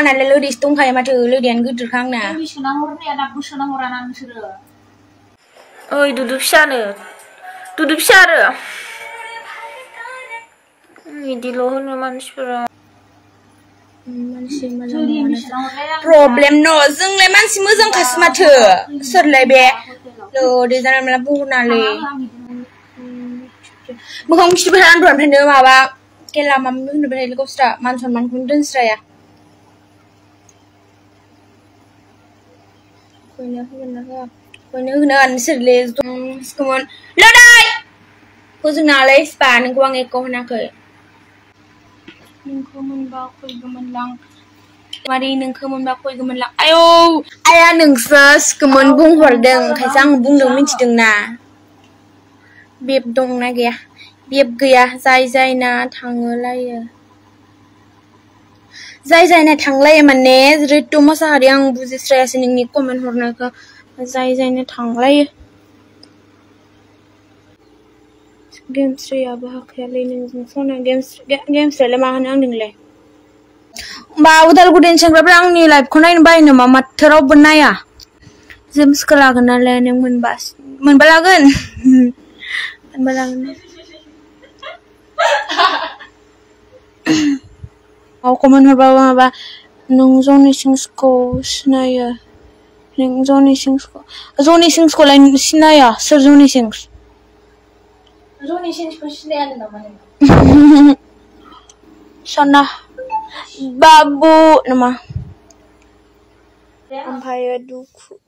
नालाय लोदिस दंखायो माथो लोदियानो गिदिरखांना सोना हरनाया दाबो सोना हराना नोंसोरो ओइ दुदु फिसानो दुदु फिसा आरो इदिल' होनो मानसिफोरा मानसि मोजां नङा प्रब्लेम न जोंलाय मानसि मोजांखासो माथो सोरलाय बे लोदि जाना मला बुहुनालै मोखां खिथिबाय थानानै दहायनिफ्रायनो माबा केला माबा होनबाय थायो गावस्रा मान सनमानखौनो दोनस्राया खयनो होगोन ना होआ खयनो होनो सोरलै सिखोमोन लोदाय फोजोंनालै स्पा नोंखौ आं एख' होनाखै नोंखौ मोनबा खयगोमोनलां मारै नोंखौ मोनबा खयगोमोनलां आयौ आया नोंसो सिखोमोन बुंहरदों ओंखायसो आं बुंदों मिथिदोंना बेब दंना गैया बेब गैया जाय जायना थाङोलायो जाय जायना थांलायो माने रितु मोसाहारि आं बुजिस्रायासै नोंनि कमेन्ट हरनायखौ जाय जायना थांलायो गेमस्रियाबो हाखायालै नोंजों फना गेमस्रियालाय मा होनो आंजोंलाय बा उदालगुरिनि सेंग्राफ्रा आंनि लाइफखौ नायनो बायो नामा माथो रावबो नाया जेम्सखौ लागोन नालाय नों मोनबा लागोन मोनबा लागोन कमेन्ट हरबाबो माबा नों जनि सिंसखौ सिनायो नों जनि सिंसखौलाय सिनाया सोर जनि सिंस सिनाया नामा नों सना बाबु नामा ओमफ्राय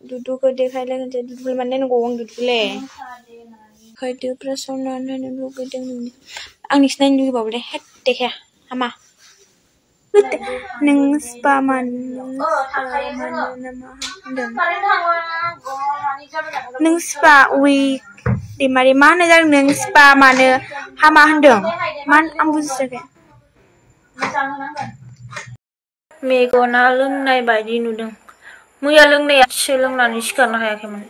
दुदुखौ देखायलायगोनसै दुदुखौ माने नायनांगौ आं दुदुखौलै खायदो प्रसन्ना नायनो लुगैदों नोंनि आंनिसो नायनो लुगैबाबोलै हेद देखाया हामा नों स्पा मानो नामा होनदों नों स्पा उइक दैमारि मा होननाय जादों नों स्पा मानो हामा होनदों मा आं बुजिसै मेगना लोंनाय बायदि नुदों मैया लोंनाया लोंनानै सिखारनो हायाखैमोन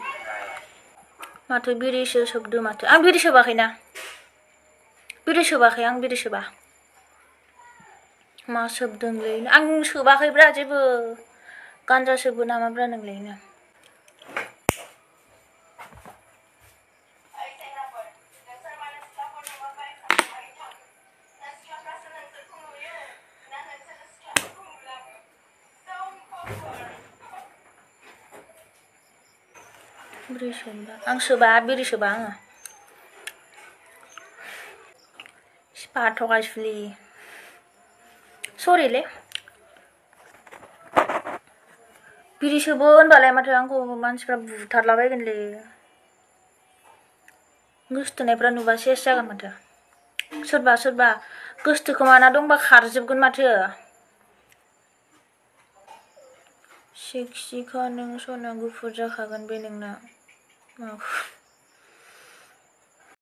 माथो बिरिसो सोबदो माथो आं बिरि सोबाखैना बिरि सोबाखै आं बिरि सोबा मा सोबदोंलै आं सोबाखैब्रा जेबो गान्जा सोबो नामाब्रा नोंलायनो बिरि सोबा आं सोबा बिरि सोबा आङो स्पा थगायसुलि सरिलै बिरि सोबो होनबालाय माथो आंखौ मानसिफ्रा बुथारलाबायगोनलै गोसथोनायफ्रा नुबा सेस जागोन माथो सोरबा गोसथोखोमाना दंबा खारजोबगोन माथो सेक्सिखा नों सना गुफुर जाखागोन बे नोंना